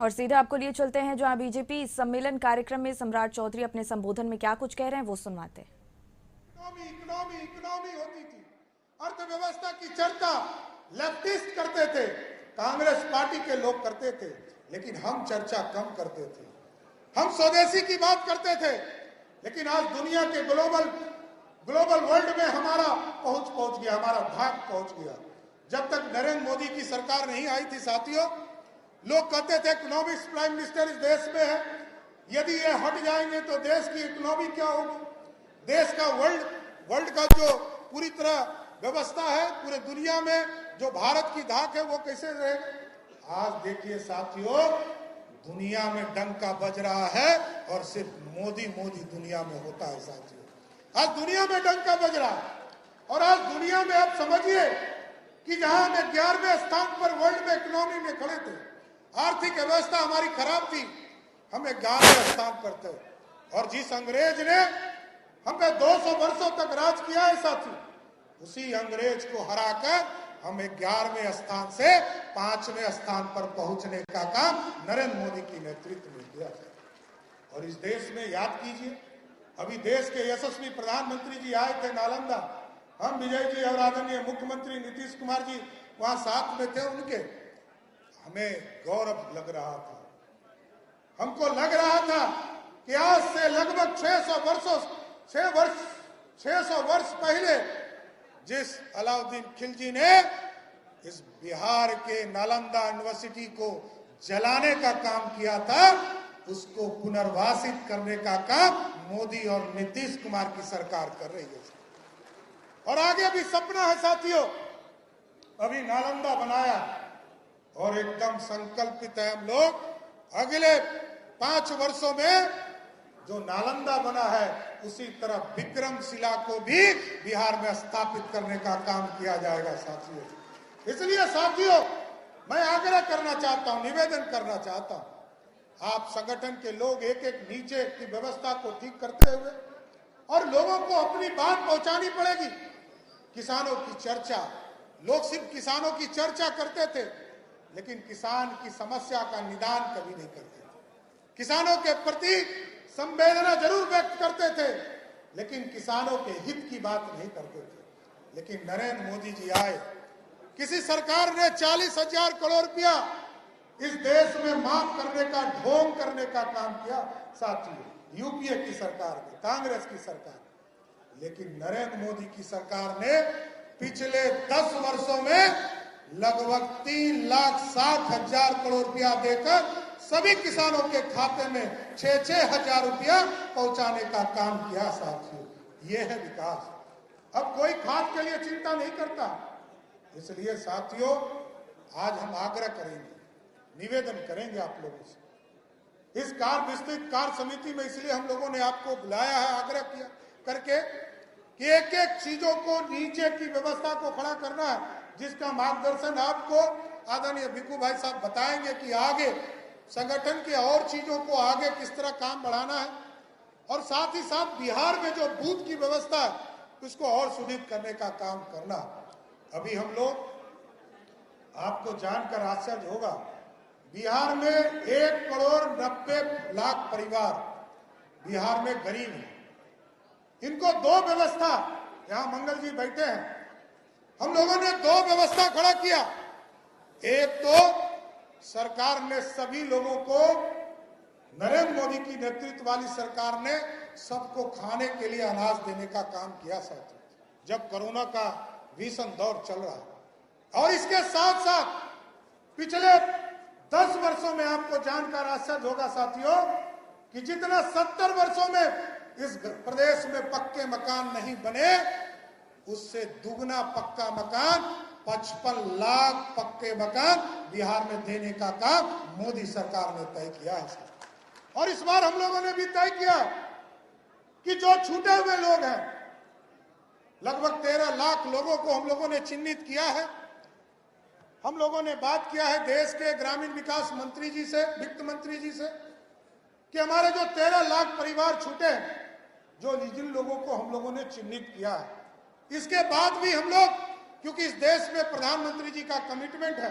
और सीधे आपको लिए चलते हैं जहां बीजेपी सम्मेलन कार्यक्रम में सम्राट चौधरी अपने संबोधन में क्या कुछ कह रहे हैं वो सुनवाते हैं। इकोनॉमी होती थी, अर्थव्यवस्था की चर्चा लेफ्टिस्ट करते थे, कांग्रेस पार्टी के लोग करते थे, लेकिन हम चर्चा कम करते थे। हम स्वदेशी की बात करते थे, लेकिन आज दुनिया के ग्लोबल वर्ल्ड में हमारा पहुंच गया, हमारा भाग पहुंच गया। जब तक नरेंद्र मोदी की सरकार नहीं आई थी साथियों, लोग कहते थे इकोनॉमिक्स प्राइम मिनिस्टर इस देश में है, यदि ये हट जाएंगे तो देश की इकोनॉमी क्या होगी, देश का वर्ल्ड का जो पूरी तरह व्यवस्था है पूरे दुनिया में जो भारत की धाक है वो कैसे रहेगा। आज देखिए साथियों, दुनिया में डंका बज रहा है और सिर्फ मोदी दुनिया में होता है साथियों। आज दुनिया में डंका बज रहा है और आज दुनिया में आप समझिए कि जहां हम 11वें स्थान पर वर्ल्ड में इकोनॉमी में खड़े थे, आर्थिक व्यवस्था हमारी खराब थी, हम 11वें स्थान पर थे। और जिस अंग्रेज ने हम पे 200 वर्षों तक राज किया है साथी, उसी अंग्रेज को हराकर हम 11वें स्थान से 5वें स्थान पर पहुंचने का काम नरेंद्र मोदी की नेतृत्व में किया है। और इस देश में याद कीजिए, अभी देश के यशस्वी प्रधानमंत्री जी आए थे नालंदा, हम विजय जी और आदरणीय मुख्यमंत्री नीतीश कुमार जी वहां साथ में थे उनके, हमें गौरव लग रहा था। हमको लग रहा था कि आज से लगभग 600 वर्ष पहले जिस अलाउद्दीन खिलजी ने इस बिहार के नालंदा यूनिवर्सिटी को जलाने का काम किया था, उसको पुनर्वासित करने का काम मोदी और नीतीश कुमार की सरकार कर रही है। और आगे भी सपना है साथियों, अभी नालंदा बनाया और एकदम संकल्पित है हम लोग अगले 5 वर्षों में जो नालंदा बना है उसी तरह विक्रमशिला को भी बिहार में स्थापित करने का काम किया जाएगा साथियों। इसलिए साथियों, मैं आग्रह करना चाहता हूं, निवेदन करना चाहता हूं, आप संगठन के लोग एक एक नीचे की व्यवस्था को ठीक करते हुए और लोगों को अपनी बात पहुंचानी पड़ेगी। किसानों की चर्चा, लोग सिर्फ किसानों की चर्चा करते थे, लेकिन किसान की समस्या का निदान कभी नहीं करते थे। किसानों के प्रति संवेदना जरूर व्यक्त करते थे, लेकिन किसानों के हित की बात नहीं करते थे। लेकिन नरेंद्र मोदी जी आए, किसी सरकार ने 40,000 करोड़ रुपया इस देश में माफ करने का, ढोंग करने का काम किया साथियों, यूपीए की सरकार ने, कांग्रेस की सरकार। लेकिन नरेंद्र मोदी की सरकार ने पिछले 10 वर्षों में लगभग 3,60,000 करोड़ रुपया देकर सभी किसानों के खाते में 6-6 हजार रुपया पहुंचाने का काम किया साथियों। ये है विकास। अब कोई खाद के लिए चिंता नहीं करता। इसलिए साथियों, आज हम आग्रह करेंगे, निवेदन करेंगे आप लोगों से, इस विस्तृत कार्य समिति में इसलिए हम लोगों ने आपको बुलाया है, आग्रह किया करके कि एक एक चीजों को, नीचे की व्यवस्था को खड़ा करना है, जिसका मार्गदर्शन आपको आदरणीय भिक्खू भाई साहब बताएंगे कि आगे संगठन के और चीजों को आगे किस तरह काम बढ़ाना है, और साथ ही साथ बिहार में जो बूथ की व्यवस्था है उसको और सुदृढ़ करने का काम करना। अभी हम लोग, आपको जानकर आश्चर्य होगा, बिहार में 1,90,00,000 परिवार बिहार में गरीब हैं। इनको 2 व्यवस्था, यहां मंगल जी बैठे हैं, हम लोगों ने 2 व्यवस्था खड़ा किया। एक तो सरकार ने सभी लोगों को, नरेंद्र मोदी की नेतृत्व वाली सरकार ने सबको खाने के लिए अनाज देने का काम किया साथियों, जब कोरोना का भीषण दौर चल रहा है। और इसके साथ साथ पिछले 10 वर्षों में आपको जानकर आश्चर्य होगा साथियों कि जितना 70 वर्षों में इस प्रदेश में पक्के मकान नहीं बने, उससे दुगना पक्का मकान, 55 लाख पक्के मकान बिहार में देने का काम मोदी सरकार ने तय किया है। और इस बार हम लोगों ने भी तय किया कि जो छूटे हुए लोग हैं, लगभग 13 लाख लोगों को हम लोगों ने चिन्हित किया है। हम लोगों ने बात किया है देश के ग्रामीण विकास मंत्री जी से, वित्त मंत्री जी से, कि हमारे जो 13 लाख परिवार छूटे हैं, जो जिन लोगों को हम लोगों ने चिन्हित किया है, इसके बाद भी हम लोग, क्योंकि इस देश में प्रधानमंत्री जी का कमिटमेंट है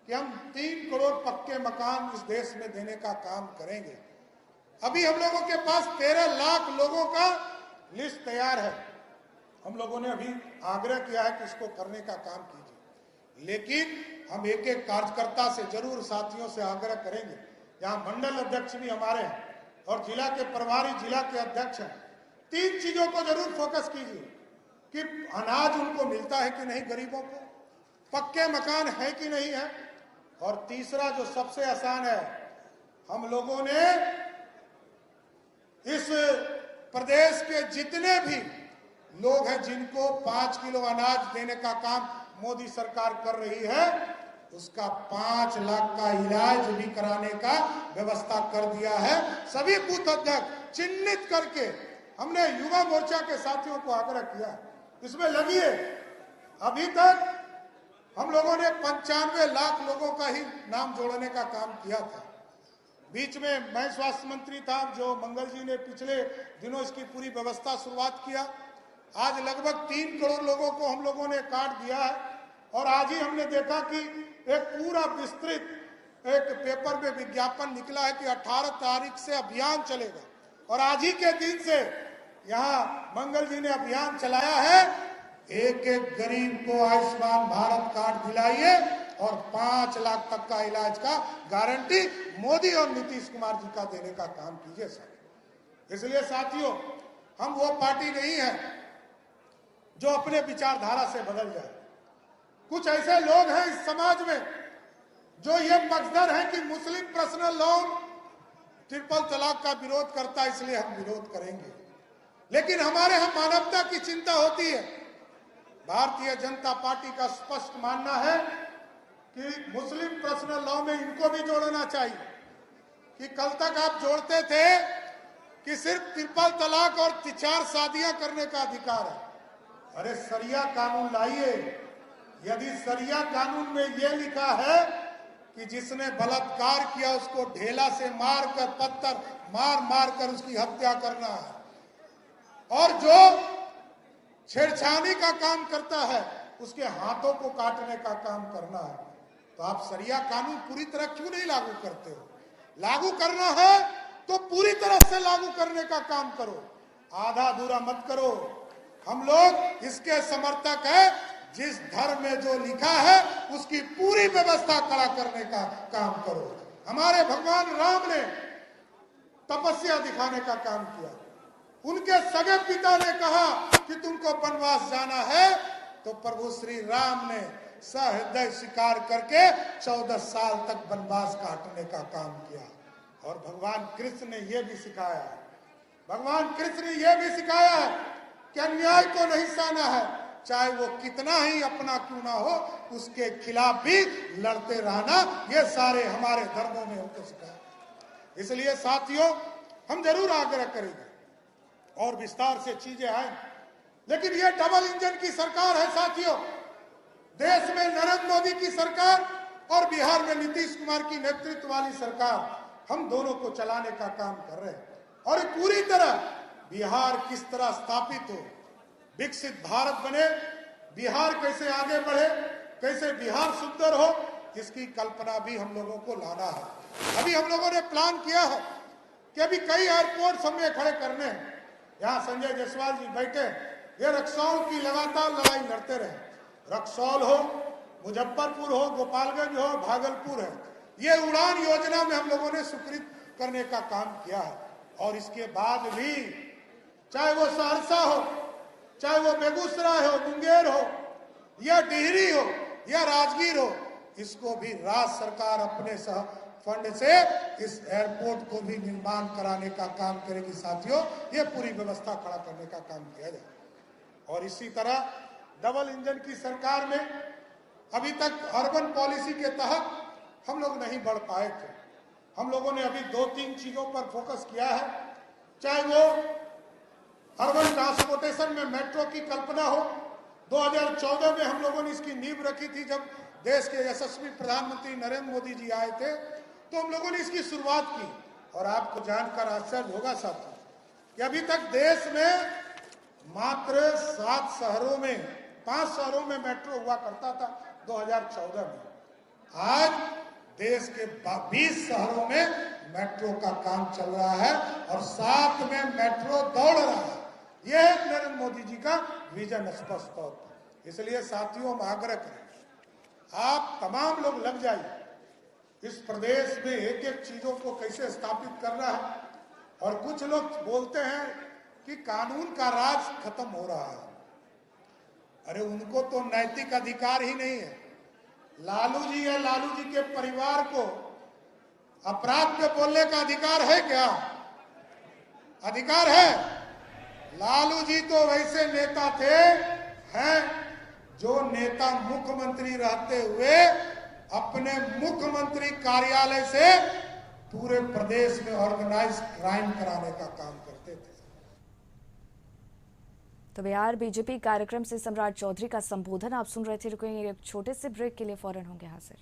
कि हम 3 करोड़ पक्के मकान इस देश में देने का काम करेंगे। अभी हम लोगों के पास 13 लाख लोगों का लिस्ट तैयार है। हम लोगों ने अभी आग्रह किया है कि इसको करने का काम कीजिए, लेकिन हम एक एक कार्यकर्ता से जरूर साथियों से आग्रह करेंगे। यहाँ मंडल अध्यक्ष भी हमारे हैं और जिला के प्रभारी जिला के अध्यक्ष हैं। 3 चीजों को जरूर फोकस कीजिए कि अनाज उनको मिलता है कि नहीं, गरीबों को पक्के मकान है कि नहीं है, और तीसरा जो सबसे आसान है, हम लोगों ने इस प्रदेश के जितने भी लोग हैं जिनको 5 किलो अनाज देने का काम मोदी सरकार कर रही है, उसका 5 लाख का इलाज भी कराने का व्यवस्था कर दिया है। सभी बूथ अध्यक्ष चिन्हित करके हमने युवा मोर्चा के साथियों को आग्रह किया, इसमें लगिए। अभी तक हम लोगों ने 95 लाख लोगों का ही नाम जोड़ने का काम किया था। बीच में मैं स्वास्थ्य मंत्री था, जो मंगल जी ने पिछले दिनों इसकी पूरी व्यवस्था शुरुआत किया। आज लगभग 3 करोड़ लोगों को हम लोगों ने कार्ड दिया है, और आज ही हमने देखा कि एक पूरा विस्तृत एक पेपर में विज्ञापन निकला है कि 18 तारीख से अभियान चलेगा, और आज ही के दिन से यहाँ मंगल जी ने अभियान चलाया है। एक एक गरीब को आयुष्मान भारत कार्ड दिलाइए और 5 लाख तक का इलाज का गारंटी मोदी और नीतीश कुमार जी का देने का काम कीजिए सर। इसलिए साथियों, हम वो पार्टी नहीं है जो अपने विचारधारा से बदल जाए। कुछ ऐसे लोग हैं इस समाज में जो ये पक्षधर हैं कि मुस्लिम पर्सनल लॉ, ट्रिपल तलाक का विरोध करता है, इसलिए हम विरोध करेंगे। लेकिन हमारे यहाँ मानवता की चिंता होती है। भारतीय जनता पार्टी का स्पष्ट मानना है कि मुस्लिम पर्सनल लॉ में इनको भी जोड़ना चाहिए। कि कल तक आप जोड़ते थे कि सिर्फ ट्रिपल तलाक और 4 शादियां करने का अधिकार है। अरे सरिया कानून लाइए। यदि सरिया कानून में यह लिखा है कि जिसने बलात्कार किया उसको ढेला से मारकर, पत्थर मार मार कर उसकी हत्या करना है, और जो छेड़छाड़ी का काम करता है उसके हाथों को काटने का काम करना है, तो आप सरिया कानून पूरी तरह क्यों नहीं लागू करते हो? लागू करना है तो पूरी तरह से लागू करने का काम करो, आधा अधूरा मत करो। हम लोग इसके समर्थक है, जिस धर्म में जो लिखा है उसकी पूरी व्यवस्था खड़ा करने का काम करो। हमारे भगवान राम ने तपस्या दिखाने का काम किया। उनके सगे पिता ने कहा कि तुमको वनवास जाना है, तो प्रभु श्री राम ने सहृदय स्वीकार करके 14 साल तक वनवास काटने का काम किया। और भगवान कृष्ण ने यह भी सिखाया है, भगवान कृष्ण ने यह भी सिखाया है कि अन्याय को नहीं सहना है, चाहे वो कितना ही अपना क्यों ना हो, उसके खिलाफ भी लड़ते रहना। ये सारे हमारे धर्मों में हमको सिखाया। इसलिए साथियों, हम जरूर आग्रह करेंगे और विस्तार से चीजें आएंगी, लेकिन ये डबल इंजन की सरकार है साथियों। देश में नरेंद्र मोदी की सरकार और बिहार में नीतीश कुमार की नेतृत्व वाली सरकार, हम दोनों को चलाने का काम कर रहे हैं। और पूरी तरह बिहार किस तरह स्थापित हो, विकसित भारत बने, बिहार कैसे आगे बढ़े, कैसे बिहार सुंदर हो, इसकी कल्पना भी हम लोगों को लाना है। अभी हम लोगों ने प्लान किया है कि अभी कई एयरपोर्ट हमें खड़े करने हैं। यहाँ संजय जायसवाल जी बैठे, ये रक्सौल की लगातार लड़ाई लड़ते रहे। रक्सौल हो, मुजफ्फरपुर हो, गोपालगंज हो, भागलपुर है, ये उड़ान योजना में हम लोगों ने स्वीकृत करने का काम किया है। और इसके बाद भी चाहे वो सहरसा हो, चाहे वो बेगूसराय हो, मुंगेर हो, या डिहरी हो, या राजगीर हो, इसको भी राज्य सरकार अपने फंड से इस एयरपोर्ट को भी निर्माण कराने का काम करेगी। साथियों, ये पूरी व्यवस्था खड़ा करने का काम किया जाए। और इसी तरह डबल इंजन की सरकार में अभी तक अर्बन पॉलिसी के तहत हम लोग नहीं बढ़ पाए थे। हम लोगों ने अभी 2-3 चीजों पर फोकस किया है, चाहे वो अर्बन ट्रांसपोर्टेशन में मेट्रो की कल्पना हो। 2014 में हम लोगों ने इसकी नींव रखी थी, जब देश के यशस्वी प्रधानमंत्री नरेंद्र मोदी जी आए थे, तो हम लोगों ने इसकी शुरुआत की। और आपको जानकर आश्चर्य होगा साथियों कि अभी तक देश में मात्र 7 शहरों में, 5 शहरों में मेट्रो हुआ करता था 2014 में। आज देश के 20 शहरों में मेट्रो का काम चल रहा है और साथ में मेट्रो दौड़ रहा है। यह है नरेंद्र मोदी जी का विजन स्पष्ट तौर पर। इसलिए साथियों, हम आग्रह करें, आप तमाम लोग लग जाइए इस प्रदेश में एक एक चीजों को कैसे स्थापित करना है। और कुछ लोग बोलते हैं कि कानून का राज खत्म हो रहा है। अरे उनको तो नैतिक अधिकार ही नहीं है। लालू जी या लालू जी के परिवार को अपराध पे बोलने का अधिकार है क्या? अधिकार है? लालू जी तो वैसे नेता थे हैं जो नेता मुख्यमंत्री रहते हुए अपने मुख्यमंत्री कार्यालय से पूरे प्रदेश में ऑर्गेनाइज क्राइम कराने का काम करते थे। तो बिहार बीजेपी कार्यक्रम से सम्राट चौधरी का संबोधन आप सुन रहे थे। रुकेंगे एक छोटे से ब्रेक के लिए, फौरन होंगे हाजिर।